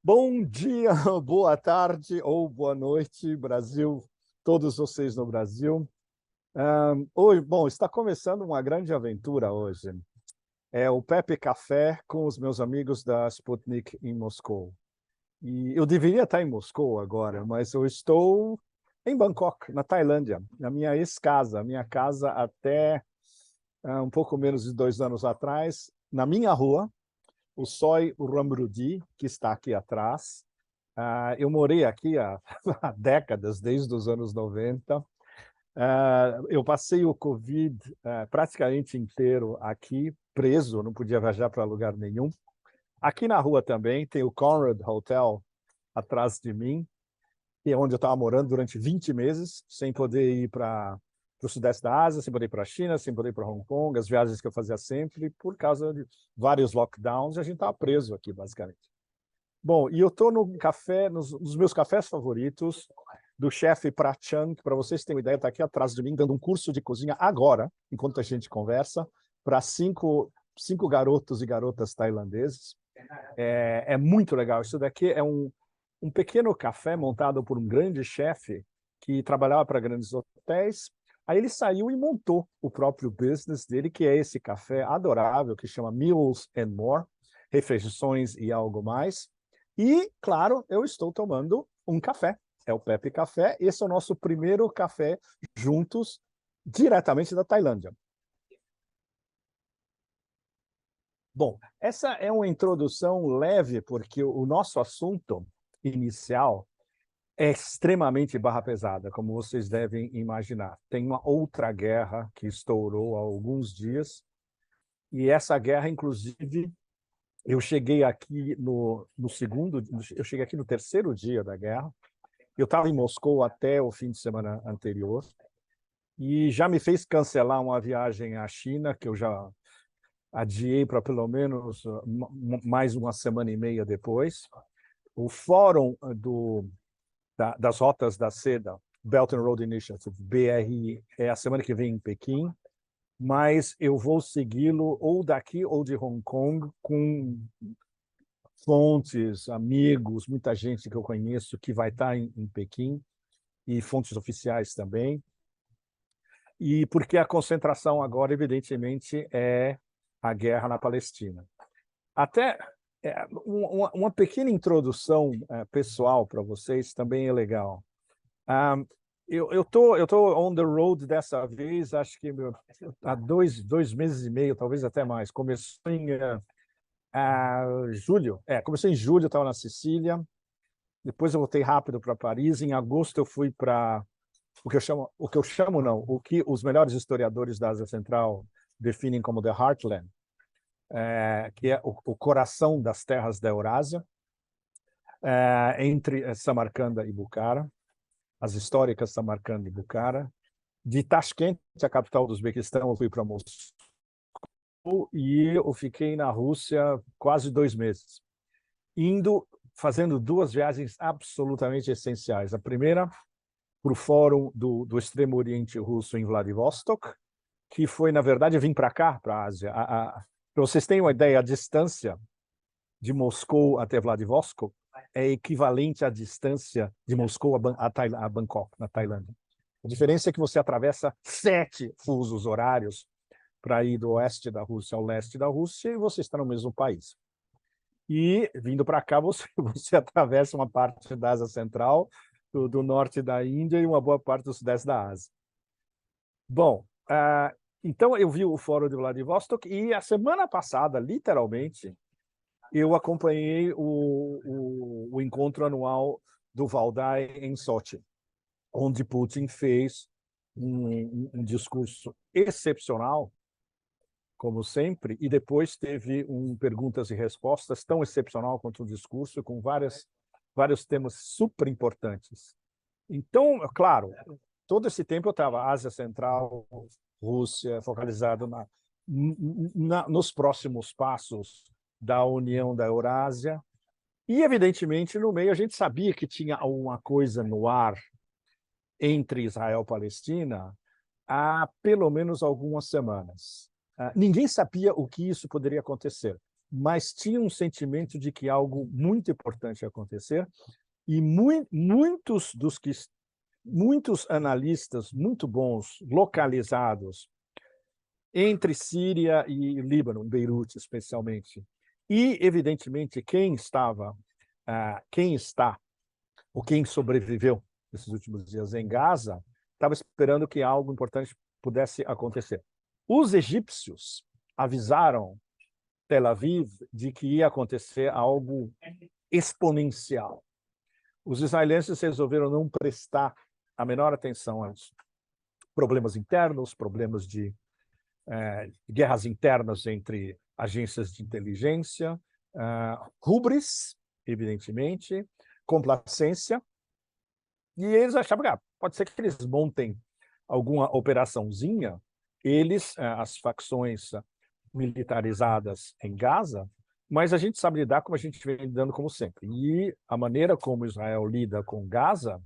Bom dia, boa tarde ou boa noite, Brasil, todos vocês no Brasil. Oi, bom, está começando uma grande aventura hoje. É o Pepe Café com os meus amigos da Sputnik em Moscou. E eu deveria estar em Moscou agora, mas eu estou em Bangkok, na Tailândia, na minha ex-casa, minha casa até um pouco menos de 2 anos atrás, na minha rua, o Soi Ramrudi, que está aqui atrás. Eu morei aqui há, há décadas, desde os anos 90. Eu passei o Covid praticamente inteiro aqui, preso, não podia viajar para lugar nenhum. Aqui na rua também tem o Conrad Hotel atrás de mim, que é onde eu estava morando durante 20 meses, sem poder ir para o Sudeste da Ásia, sem poder ir para a China, sem poder ir para Hong Kong, as viagens que eu fazia sempre, por causa de vários lockdowns, e a gente estava preso aqui, basicamente. Bom, e eu estou no café, nos meus cafés favoritos, do chefe Prachan, que, para vocês terem uma ideia, está aqui atrás de mim, dando um curso de cozinha agora, enquanto a gente conversa, para cinco garotos e garotas tailandeses. É muito legal. Isso daqui é um pequeno café montado por um grande chefe que trabalhava para grandes hotéis. Aí ele saiu e montou o próprio business dele, que é esse café adorável, que chama Meals and More, refeições e algo mais. E, claro, eu estou tomando um café. É o Pepe Café. Esse é o nosso primeiro café juntos, diretamente da Tailândia. Bom, essa é uma introdução leve, porque o nosso assunto inicial é extremamente barra pesada, como vocês devem imaginar. Tem uma outra guerra que estourou há alguns dias, e essa guerra, inclusive, eu cheguei aqui eu cheguei aqui no terceiro dia da guerra. Eu estava em Moscou até o fim de semana anterior, e já me fez cancelar uma viagem à China, que eu já adiei para pelo menos mais uma semana e meia depois. O fórum das rotas da seda, Belt and Road Initiative, BRI, é a semana que vem em Pequim, mas eu vou segui-lo ou daqui ou de Hong Kong, com fontes, amigos, muita gente que eu conheço que vai estar em Pequim, e fontes oficiais também. E porque a concentração agora, evidentemente, é a guerra na Palestina. Até uma pequena introdução pessoal para vocês também é legal. Eu tô on the road dessa vez, acho que há dois meses e meio, talvez até mais. Começou em julho. Começou em julho, eu estava na Sicília. Depois eu voltei rápido para Paris. Em agosto eu fui para o que os melhores historiadores da Ásia Central definem como the Heartland, que é o coração das terras da Eurásia, entre Samarcanda e Bukhara, as históricas Samarcanda e Bukhara. De Tashkent, a capital do Uzbequistão, eu fui para Moscou e eu fiquei na Rússia quase 2 meses, fazendo duas viagens absolutamente essenciais. A primeira, para o Fórum do Extremo Oriente Russo em Vladivostok, que foi, na verdade, vir para cá, para a Ásia. Para vocês terem uma ideia, a distância de Moscou até Vladivostok é equivalente à distância de Moscou a Bangkok, na Tailândia. A diferença é que você atravessa 7 fusos horários para ir do oeste da Rússia ao leste da Rússia, e você está no mesmo país. E, vindo para cá, você atravessa uma parte da Ásia Central, do norte da Índia e uma boa parte do sudeste da Ásia. Bom, então eu vi o Fórum de Vladivostok e a semana passada, literalmente, eu acompanhei o encontro anual do Valdai em Sochi, onde Putin fez um discurso excepcional, como sempre, e depois teve perguntas e respostas tão excepcional quanto o discurso, com vários temas super importantes. Então, claro, todo esse tempo eu estava Ásia Central, Rússia, focalizado nos próximos passos da União da Eurásia. E, evidentemente, no meio a gente sabia que tinha alguma coisa no ar entre Israel e Palestina há pelo menos algumas semanas. Ninguém sabia o que isso poderia acontecer. mas tinha um sentimento de que algo muito importante ia acontecer, e muitos analistas muito bons, localizados, entre Síria e Líbano, Beirute especialmente, e, evidentemente, quem está, ou quem sobreviveu nesses últimos dias em Gaza, estava esperando que algo importante pudesse acontecer. Os egípcios avisaram Tel Aviv de que ia acontecer algo exponencial. Os israelenses resolveram não prestar a menor atenção aos problemas internos, problemas de guerras internas entre agências de inteligência, hubris, evidentemente, complacência, e eles achavam que pode ser que eles montem alguma operaçãozinha, as facções militarizadas em Gaza, mas a gente sabe lidar como a gente vem lidando como sempre. E a maneira como Israel lida com Gaza,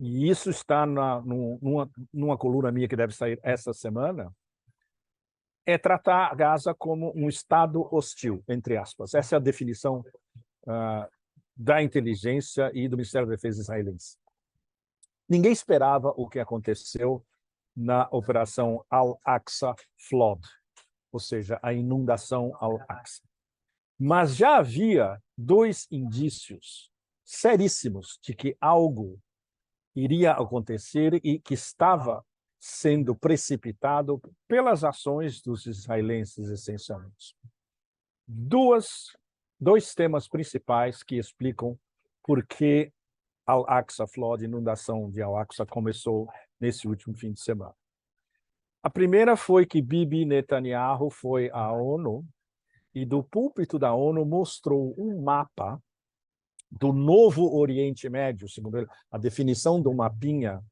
e isso está numa coluna minha que deve sair essa semana, é tratar Gaza como um estado hostil, entre aspas. Essa é a definição da inteligência e do Ministério da Defesa israelense. Ninguém esperava o que aconteceu na Operação Al-Aqsa Flood, ou seja, a inundação Al-Aqsa. Mas já havia 2 indícios seríssimos de que algo iria acontecer e que estava sendo precipitado pelas ações dos israelenses, essencialmente. 2 temas principais que explicam por que Al-Aqsa Flood, a inundação de Al-Aqsa, começou nesse último fim de semana. A primeira foi que Bibi Netanyahu foi à ONU e do púlpito da ONU mostrou um mapa do novo Oriente Médio, segundo ele, a definição do mapinha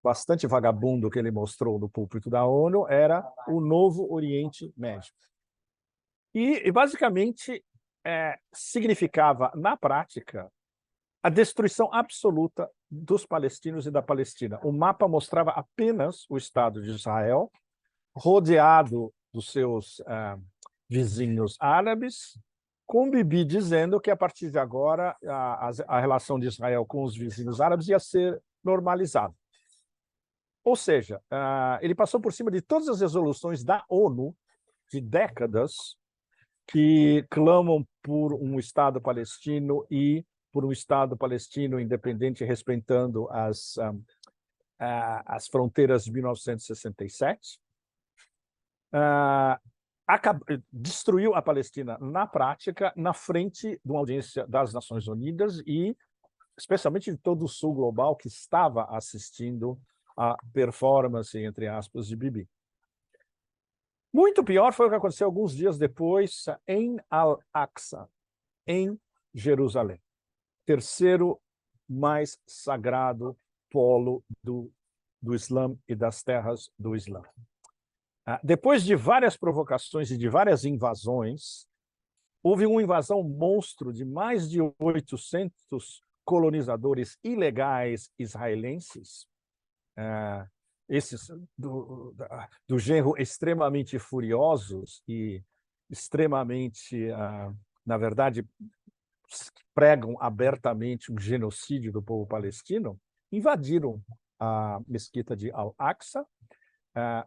bastante vagabundo que ele mostrou no púlpito da ONU era o novo Oriente Médio. E basicamente, significava, na prática, a destruição absoluta dos palestinos e da Palestina. O mapa mostrava apenas o Estado de Israel, rodeado dos seus vizinhos árabes, com Bibi dizendo que, a partir de agora, a relação de Israel com os vizinhos árabes ia ser normalizada. Ou seja, ele passou por cima de todas as resoluções da ONU de décadas que clamam por um Estado palestino e por um Estado palestino independente, respeitando as fronteiras de 1967. Destruiu a Palestina na prática, na frente de uma audiência das Nações Unidas e, especialmente, de todo o sul global que estava assistindo a performance, entre aspas, de Bibi. Muito pior foi o que aconteceu alguns dias depois em Al-Aqsa, em Jerusalém, terceiro mais sagrado polo do Islã e das terras do Islã. Depois de várias provocações e de várias invasões, houve uma invasão monstro de mais de 800 colonizadores ilegais israelenses, esses do genro extremamente furiosos e extremamente, na verdade, pregam abertamente um genocídio do povo palestino, invadiram a mesquita de Al-Aqsa,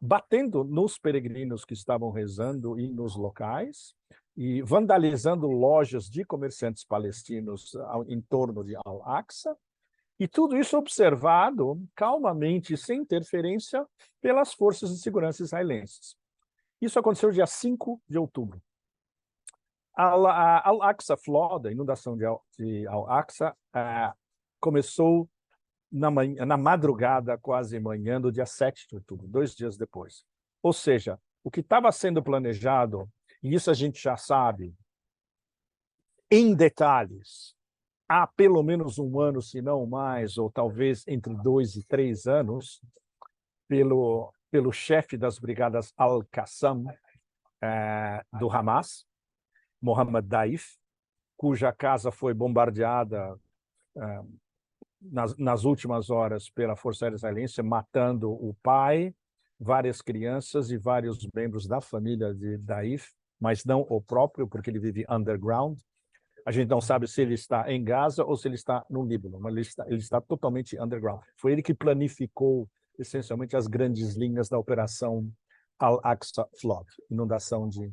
batendo nos peregrinos que estavam rezando e nos locais, e vandalizando lojas de comerciantes palestinos em torno de Al-Aqsa, e tudo isso observado calmamente, sem interferência, pelas forças de segurança israelenses. Isso aconteceu dia 5 de outubro. Al-Aqsa Flood, a inundação de Al-Aqsa, começou na madrugada, quase manhã, do dia 7 de outubro, 2 dias depois. Ou seja, o que estava sendo planejado, e isso a gente já sabe, em detalhes, há pelo menos 1 ano, se não mais, ou talvez entre 2 e 3 anos, pelo chefe das brigadas Al-Qassam do Hamas, Mohammad Daif, cuja casa foi bombardeada nas últimas horas pela Força Aérea Israelense, matando o pai, várias crianças e vários membros da família de Daif, mas não o próprio, porque ele vive underground. A gente não sabe se ele está em Gaza ou se ele está no Líbano, mas ele está totalmente underground. Foi ele que planificou, essencialmente, as grandes linhas da operação Al-Aqsa Flood, inundação de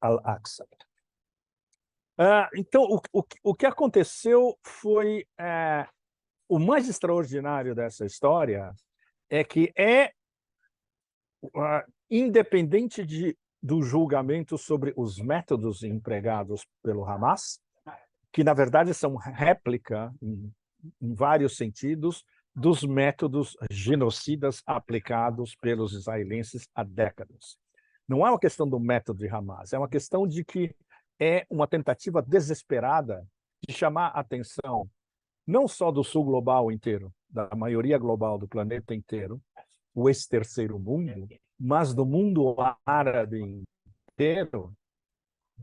Al-Aqsa. Então, o que aconteceu foi... o mais extraordinário dessa história é que independente do julgamento sobre os métodos empregados pelo Hamas, que, na verdade, são réplica, em vários sentidos, dos métodos genocidas aplicados pelos israelenses há décadas. Não é uma questão do método de Hamas, é uma questão de que é uma tentativa desesperada de chamar a atenção não só do sul global inteiro, da maioria global do planeta inteiro, o ex-terceiro mundo, mas do mundo árabe inteiro,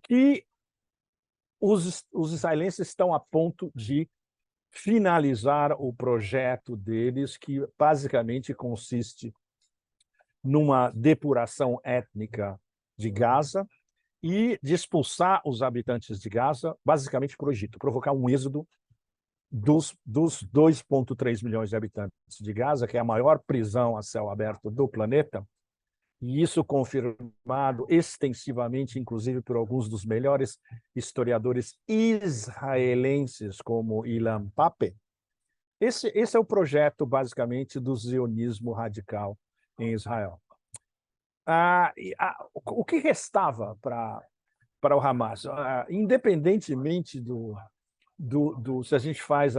que os israelenses estão a ponto de finalizar o projeto deles, que basicamente consiste numa depuração étnica de Gaza e de expulsar os habitantes de Gaza, basicamente para o Egito, provocar um êxodo dos 2,3 milhões de habitantes de Gaza, que é a maior prisão a céu aberto do planeta, e isso confirmado extensivamente, inclusive por alguns dos melhores historiadores israelenses, como Ilan Pappé. Esse é o projeto, basicamente, do zionismo radical em Israel. O que restava para o Hamas? Independentemente se a gente faz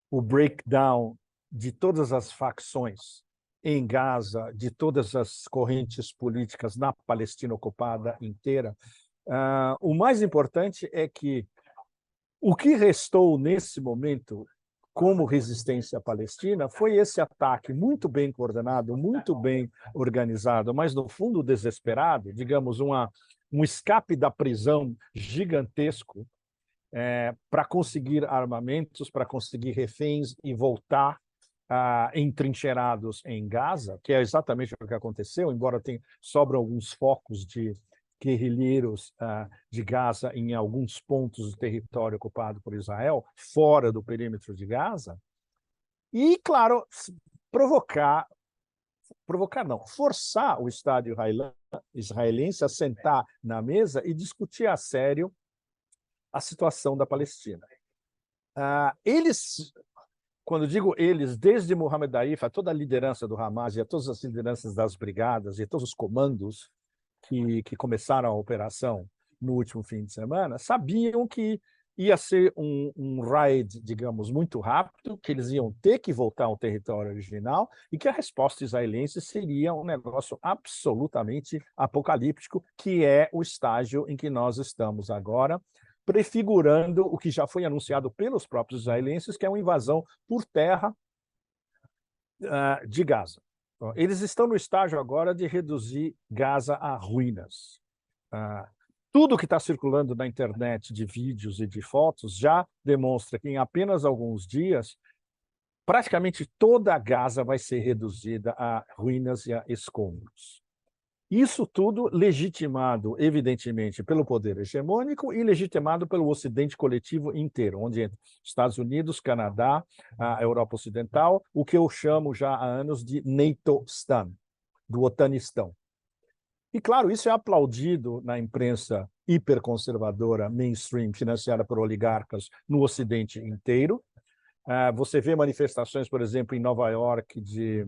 o breakdown de todas as facções em Gaza, de todas as correntes políticas na Palestina ocupada inteira, o mais importante é que o que restou nesse momento como resistência palestina foi esse ataque muito bem coordenado, muito bem organizado, mas no fundo desesperado, digamos, um escape da prisão gigantesco, para conseguir armamentos, para conseguir reféns e voltar entrincheirados em Gaza, que é exatamente o que aconteceu, embora sobram alguns focos de guerrilheiros de Gaza em alguns pontos do território ocupado por Israel, fora do perímetro de Gaza, e, claro, forçar o Estado israelense a sentar na mesa e discutir a sério a situação da Palestina. Quando digo eles, desde Mohamed Daif, a toda a liderança do Hamas e a todas as lideranças das brigadas e todos os comandos que começaram a operação no último fim de semana, sabiam que ia ser um raid, digamos, muito rápido, que eles iam ter que voltar ao território original e que a resposta israelense seria um negócio absolutamente apocalíptico, que é o estágio em que nós estamos agora, prefigurando o que já foi anunciado pelos próprios israelenses, que é uma invasão por terra de Gaza. Eles estão no estágio agora de reduzir Gaza a ruínas. Tudo que está circulando na internet de vídeos e de fotos já demonstra que em apenas alguns dias, praticamente toda a Gaza vai ser reduzida a ruínas e a escombros. Isso tudo legitimado, evidentemente, pelo poder hegemônico e legitimado pelo Ocidente coletivo inteiro, onde entra Estados Unidos, Canadá, a Europa Ocidental, o que eu chamo já há anos de NATO-stan, do Otanistão. E, claro, isso é aplaudido na imprensa hiperconservadora, mainstream, financiada por oligarcas no Ocidente inteiro. Você vê manifestações, por exemplo, em Nova York, de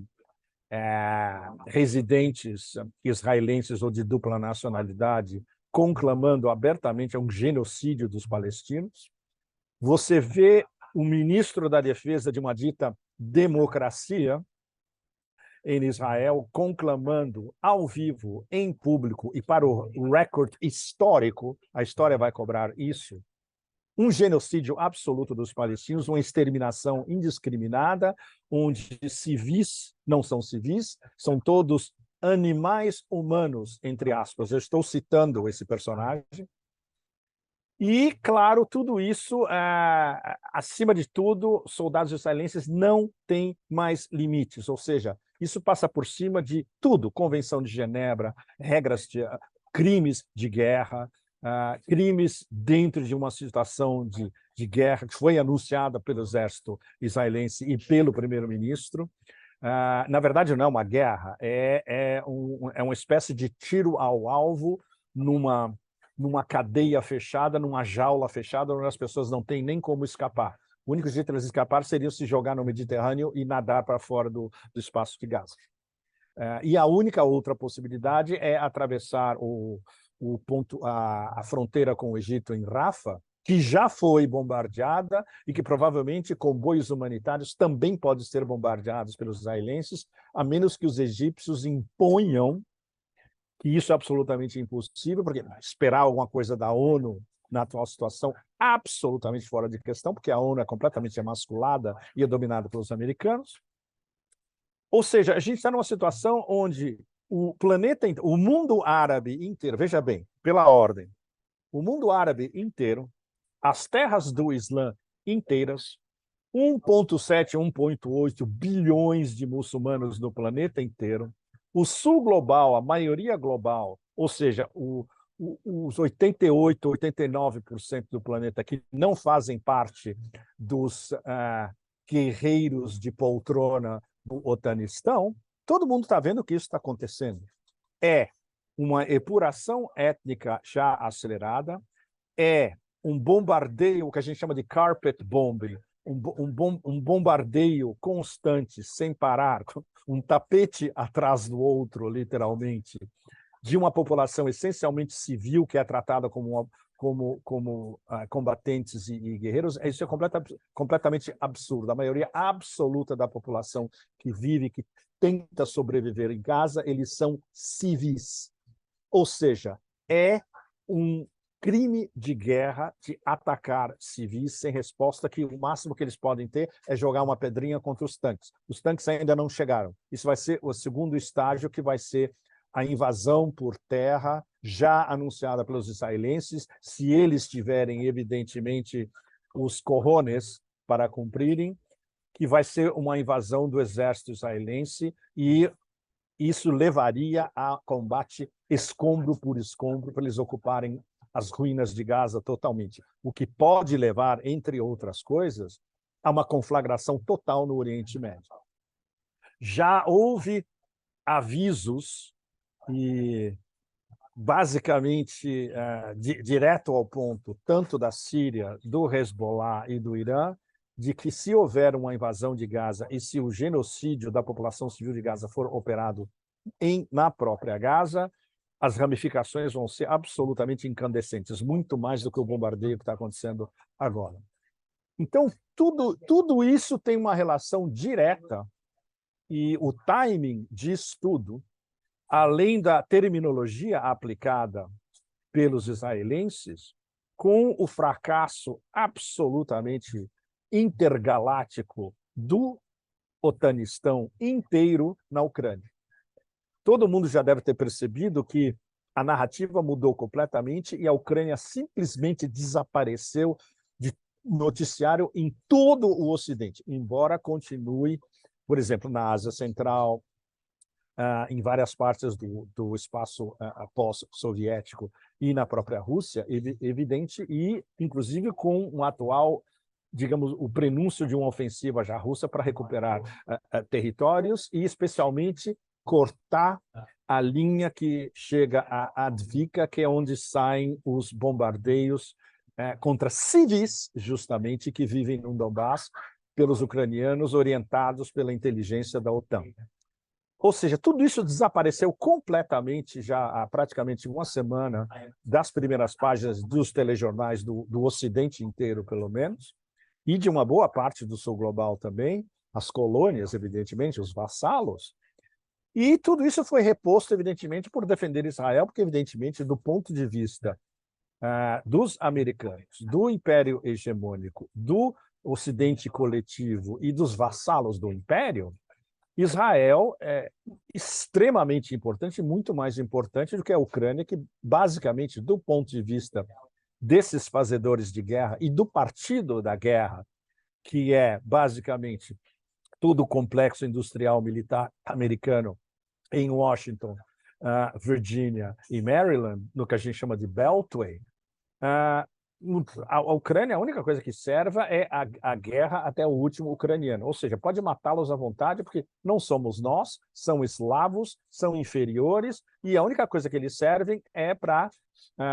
residentes israelenses ou de dupla nacionalidade conclamando abertamente um genocídio dos palestinos. Você vê o ministro da Defesa de uma dita democracia em Israel conclamando ao vivo, em público e para o recorde histórico, a história vai cobrar isso, um genocídio absoluto dos palestinos, uma exterminação indiscriminada, onde civis não são civis, são todos animais humanos, entre aspas. Eu estou citando esse personagem. E, claro, tudo isso, acima de tudo, soldados israelenses não têm mais limites, ou seja, isso passa por cima de tudo, Convenção de Genebra, regras crimes de guerra, crimes dentro de uma situação de guerra que foi anunciada pelo exército israelense e pelo primeiro-ministro. Na verdade, não é uma guerra, é uma espécie de tiro ao alvo numa cadeia fechada, numa jaula fechada, onde as pessoas não têm nem como escapar. O único jeito de elas escapar seria se jogar no Mediterrâneo e nadar para fora do espaço de Gaza. E a única outra possibilidade é atravessar a fronteira com o Egito em Rafah, que já foi bombardeada e que provavelmente comboios humanitários também podem ser bombardeados pelos israelenses, a menos que os egípcios imponham que isso é absolutamente impossível, porque esperar alguma coisa da ONU na atual situação, absolutamente fora de questão, porque a ONU é completamente emasculada e é dominada pelos americanos. Ou seja, a gente está numa situação onde o mundo árabe inteiro, veja bem, pela ordem, o mundo árabe inteiro, as terras do Islã inteiras, 1,7, 1,8 bilhões de muçulmanos no planeta inteiro, o sul global, a maioria global, ou seja, os 88, 89% do planeta que não fazem parte dos guerreiros de poltrona do Otanistão, todo mundo está vendo que isso está acontecendo. É uma epuração étnica já acelerada, é um bombardeio, o que a gente chama de carpet bombing, um bombardeio constante, sem parar, um tapete atrás do outro, literalmente, de uma população essencialmente civil que é tratada como combatentes e guerreiros. Isso é completamente absurdo. A maioria absoluta da população que vive, que tenta sobreviver em Gaza, eles são civis. Ou seja, é um crime de guerra de atacar civis sem resposta, que o máximo que eles podem ter é jogar uma pedrinha contra os tanques. Os tanques ainda não chegaram. Isso vai ser o segundo estágio, que vai ser a invasão por terra, já anunciada pelos israelenses, se eles tiverem, evidentemente, os cojones para cumprirem, que vai ser uma invasão do exército israelense, e isso levaria a combate escombro por escombro, para eles ocuparem as ruínas de Gaza totalmente, o que pode levar, entre outras coisas, a uma conflagração total no Oriente Médio. Já houve avisos, e basicamente direto ao ponto, tanto da Síria, do Hezbollah e do Irã, de que se houver uma invasão de Gaza e se o genocídio da população civil de Gaza for operado na própria Gaza, as ramificações vão ser absolutamente incandescentes, muito mais do que o bombardeio que está acontecendo agora. Então, tudo isso tem uma relação direta, e o timing disso tudo, além da terminologia aplicada pelos israelenses, com o fracasso absolutamente intergaláctico do Otanistão inteiro na Ucrânia. Todo mundo já deve ter percebido que a narrativa mudou completamente e a Ucrânia simplesmente desapareceu de noticiário em todo o Ocidente, embora continue, por exemplo, na Ásia Central, em várias partes do espaço pós-soviético e na própria Rússia, evidente, e inclusive com um atual, digamos, o prenúncio de uma ofensiva já russa para recuperar territórios e, especialmente, cortar a linha que chega a Advika, que é onde saem os bombardeios contra civis, justamente, que vivem no Donbass, pelos ucranianos, orientados pela inteligência da OTAN. Ou seja, tudo isso desapareceu completamente já há praticamente uma semana das primeiras páginas dos telejornais do Ocidente inteiro, pelo menos, e de uma boa parte do sul global também, as colônias, evidentemente, os vassalos. E tudo isso foi reposto, evidentemente, por defender Israel, porque, evidentemente, do ponto de vista dos americanos, do Império Hegemônico, do Ocidente coletivo e dos vassalos do Império, Israel é extremamente importante, muito mais importante do que a Ucrânia, que, basicamente, do ponto de vista desses fazedores de guerra e do partido da guerra, que é, basicamente, todo o complexo industrial militar americano em Washington, Virgínia e Maryland, no que a gente chama de Beltway, a Ucrânia, a única coisa que serve é a guerra até o último ucraniano. Ou seja, pode matá-los à vontade, porque não somos nós, são eslavos, são inferiores, e a única coisa que eles servem é para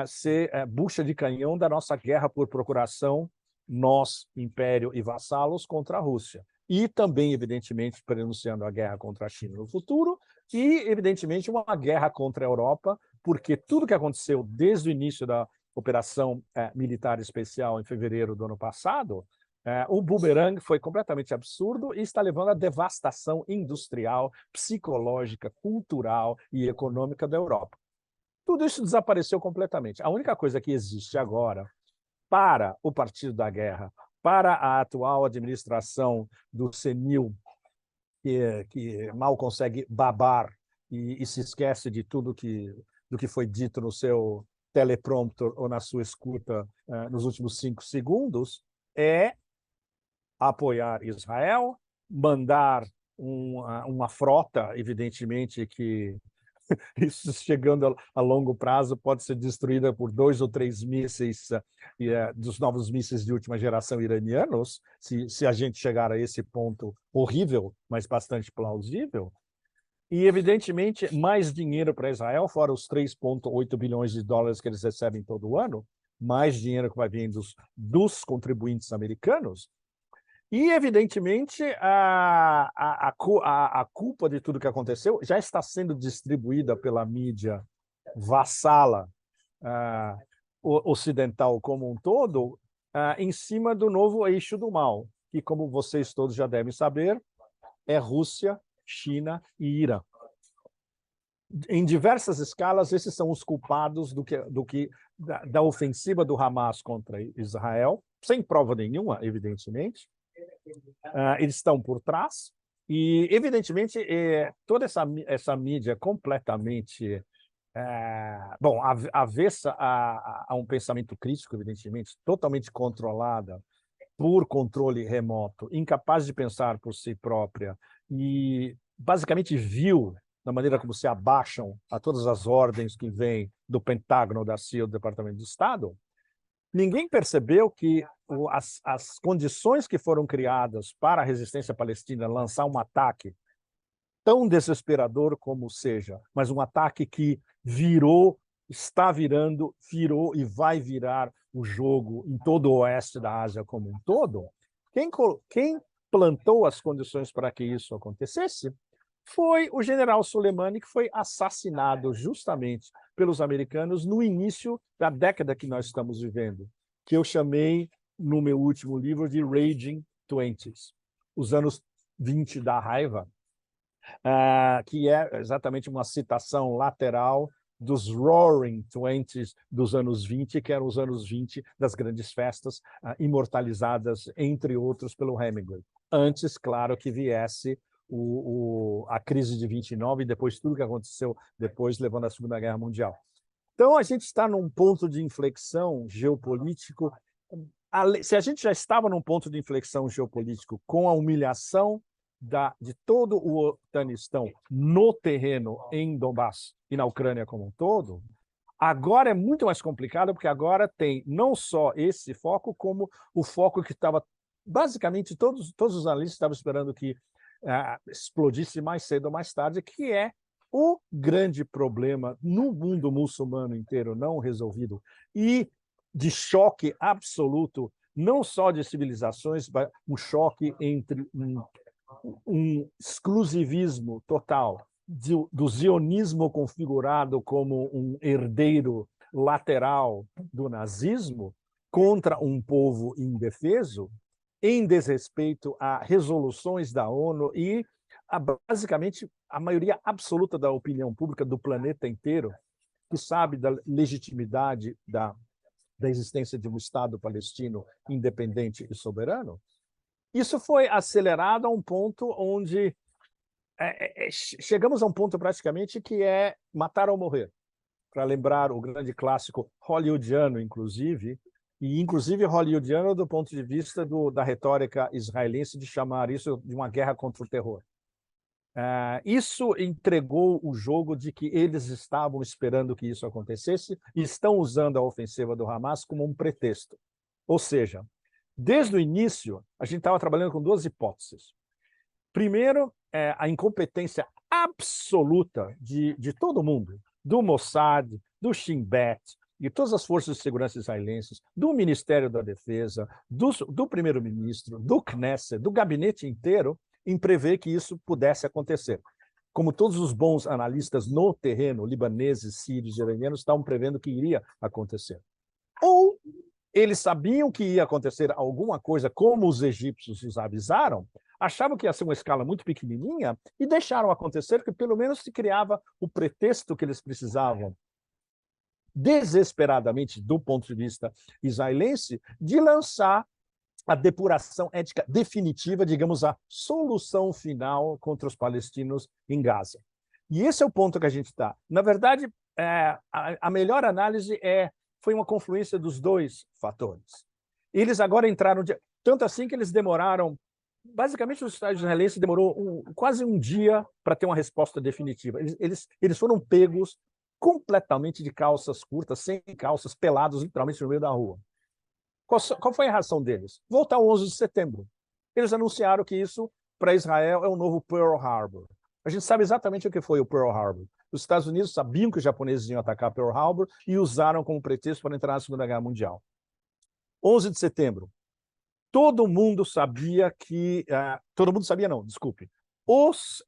ser bucha de canhão da nossa guerra por procuração, nós, império e vassalos, contra a Rússia. E também, evidentemente, pronunciando a guerra contra a China no futuro, e, evidentemente, uma guerra contra a Europa, porque tudo que aconteceu desde o início da operação militar especial em fevereiro do ano passado, o bumerangue foi completamente absurdo e está levando à devastação industrial, psicológica, cultural e econômica da Europa. Tudo isso desapareceu completamente. A única coisa que existe agora para o Partido da Guerra, para a atual administração do senil, que mal consegue babar e se esquece de tudo do que foi dito no seu teleprompter ou na sua escuta nos últimos 5 segundos, é apoiar Israel, mandar uma frota, evidentemente, que isso chegando a longo prazo pode ser destruída por 2 ou 3 mísseis dos novos mísseis de última geração iranianos, se a gente chegar a esse ponto horrível, mas bastante plausível. E, evidentemente, mais dinheiro para Israel, fora os 3,8 bilhões de dólares que eles recebem todo ano, mais dinheiro que vai vir dos contribuintes americanos. E, evidentemente, a culpa de tudo que aconteceu já está sendo distribuída pela mídia vassala ocidental como um todo, em cima do novo eixo do mal, que, como vocês todos já devem saber, é Rússia, China e Irã. Em diversas escalas, esses são os culpados da ofensiva do Hamas contra Israel, sem prova nenhuma, evidentemente. Eles estão por trás e, evidentemente, toda essa mídia completamente avessa a um pensamento crítico, evidentemente, totalmente controlada por controle remoto, incapaz de pensar por si própria e basicamente vil na maneira como se abaixam a todas as ordens que vêm do Pentágono, da CIA, do Departamento de Estado. Ninguém percebeu que as condições que foram criadas para a resistência palestina lançar um ataque tão desesperador como seja, mas um ataque que está virou e vai virar o jogo em todo o oeste da Ásia como um todo, quem plantou as condições para que isso acontecesse foi o general Soleimani, que foi assassinado justamente pelos americanos no início da década que nós estamos vivendo, que eu chamei, no meu último livro, de Raging Twenties, os anos 20 da raiva, que é exatamente uma citação lateral dos Roaring Twenties dos anos 20, que eram os anos 20 das grandes festas, imortalizadas, entre outros, pelo Hemingway. Antes, claro, que viesse a crise de 29 e depois tudo que aconteceu depois, levando à Segunda Guerra Mundial. Então, a gente está num ponto de inflexão geopolítico. Se a gente já estava num ponto de inflexão geopolítico com a humilhação de todo o Afeganistão no terreno em Donbass e na Ucrânia como um todo, agora é muito mais complicado, porque agora tem não só esse foco, como o foco que estava, basicamente, todos os analistas estavam esperando que explodisse mais cedo ou mais tarde, que é o grande problema no mundo muçulmano inteiro não resolvido e de choque absoluto, não só de civilizações, mas um choque entre um exclusivismo total do zionismo configurado como um herdeiro lateral do nazismo contra um povo indefeso, em desrespeito a resoluções da ONU e, basicamente, a maioria absoluta da opinião pública do planeta inteiro, que sabe da legitimidade da existência de um Estado palestino independente e soberano. Isso foi acelerado a um ponto onde chegamos a um ponto praticamente que é matar ou morrer, para lembrar o grande clássico hollywoodiano, inclusive hollywoodiano do ponto de vista da retórica israelense de chamar isso de uma guerra contra o terror. Isso entregou o jogo de que eles estavam esperando que isso acontecesse e estão usando a ofensiva do Hamas como um pretexto. Ou seja, desde o início, a gente estava trabalhando com duas hipóteses. Primeiro, a incompetência absoluta de todo mundo, do Mossad, do Shin Bet, de todas as forças de segurança israelenses, do Ministério da Defesa, do primeiro-ministro, do Knesset, do gabinete inteiro, em prever que isso pudesse acontecer. Como todos os bons analistas no terreno, libaneses, sírios, iranianos, estavam prevendo que iria acontecer. Ou eles sabiam que ia acontecer alguma coisa, como os egípcios os avisaram, achavam que ia ser uma escala muito pequenininha e deixaram acontecer, porque pelo menos se criava o pretexto que eles precisavam, desesperadamente, do ponto de vista israelense, de lançar a depuração étnica definitiva, digamos, a solução final contra os palestinos em Gaza. E esse é o ponto que a gente está. Na verdade, a melhor análise foi uma confluência dos dois fatores. Eles agora entraram, tanto assim que eles demoraram, basicamente os Estados israelenses demorou quase um dia para ter uma resposta definitiva. Eles foram pegos completamente de calças curtas, sem calças, pelados literalmente no meio da rua. Qual foi a reação deles? Voltar ao 11 de setembro. Eles anunciaram que isso, para Israel, é o novo Pearl Harbor. A gente sabe exatamente o que foi o Pearl Harbor. Os Estados Unidos sabiam que os japoneses iam atacar Pearl Harbor e usaram como pretexto para entrar na Segunda Guerra Mundial. 11 de setembro. Todo mundo sabia que... todo mundo sabia, não, desculpe. Os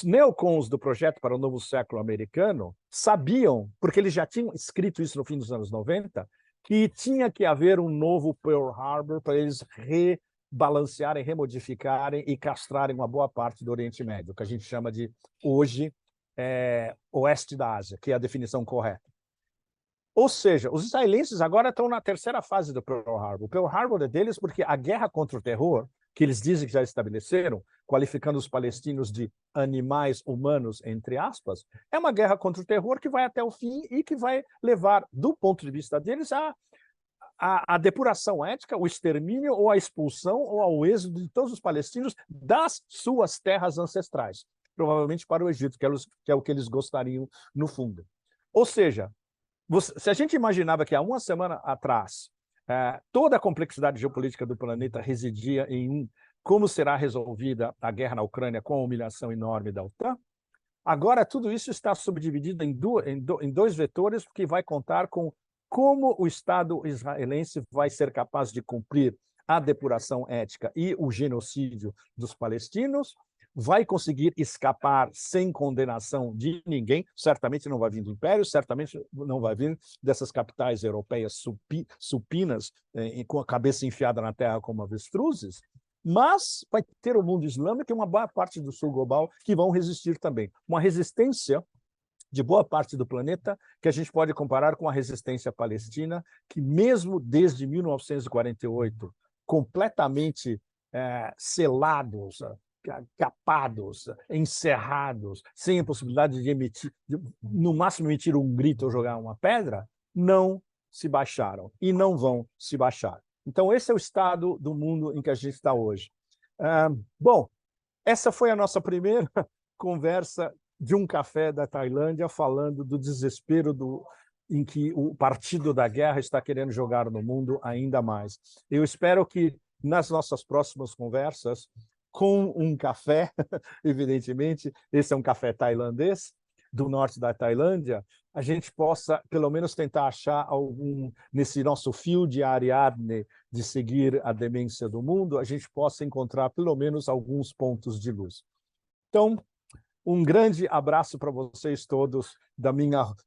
neocons do Projeto para o Novo Século Americano sabiam, porque eles já tinham escrito isso no fim dos anos 90, que tinha que haver um novo Pearl Harbor para eles rebalancearem, remodificarem e castrarem uma boa parte do Oriente Médio, que a gente chama de, hoje, Oeste da Ásia, que é a definição correta. Ou seja, os israelenses agora estão na terceira fase do Pearl Harbor. O Pearl Harbor é deles porque a guerra contra o terror, que eles dizem que já estabeleceram, qualificando os palestinos de animais humanos, entre aspas, é uma guerra contra o terror que vai até o fim e que vai levar, do ponto de vista deles, a depuração étnica, o extermínio ou a expulsão ou ao êxodo de todos os palestinos das suas terras ancestrais, provavelmente para o Egito, que é o que eles gostariam no fundo. Ou seja, se a gente imaginava que há uma semana atrás toda a complexidade geopolítica do planeta residia em como será resolvida a guerra na Ucrânia com a humilhação enorme da OTAN, agora tudo isso está subdividido em dois vetores que vai contar com como o Estado israelense vai ser capaz de cumprir a depuração étnica e o genocídio dos palestinos, vai conseguir escapar sem condenação de ninguém, certamente não vai vir do Império, certamente não vai vir dessas capitais europeias supinas, com a cabeça enfiada na terra como avestruzes, mas vai ter o mundo islâmico e uma boa parte do sul global que vão resistir também. Uma resistência de boa parte do planeta que a gente pode comparar com a resistência palestina, que mesmo desde 1948, completamente selados, capados, encerrados, sem a possibilidade de emitir, no máximo emitir um grito ou jogar uma pedra, não se baixaram e não vão se baixar. Então, esse é o estado do mundo em que a gente está hoje. Bom, essa foi a nossa primeira conversa de um café da Tailândia, falando do desespero em que o partido da guerra está querendo jogar no mundo ainda mais. Eu espero que nas nossas próximas conversas, com um café, evidentemente, esse é um café tailandês, do norte da Tailândia, a gente possa, pelo menos, tentar achar nesse nosso fio de Ariadne de seguir a demência do mundo, a gente possa encontrar, pelo menos, alguns pontos de luz. Então, um grande abraço para vocês todos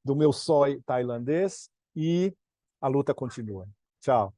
do meu sói tailandês e a luta continua. Tchau.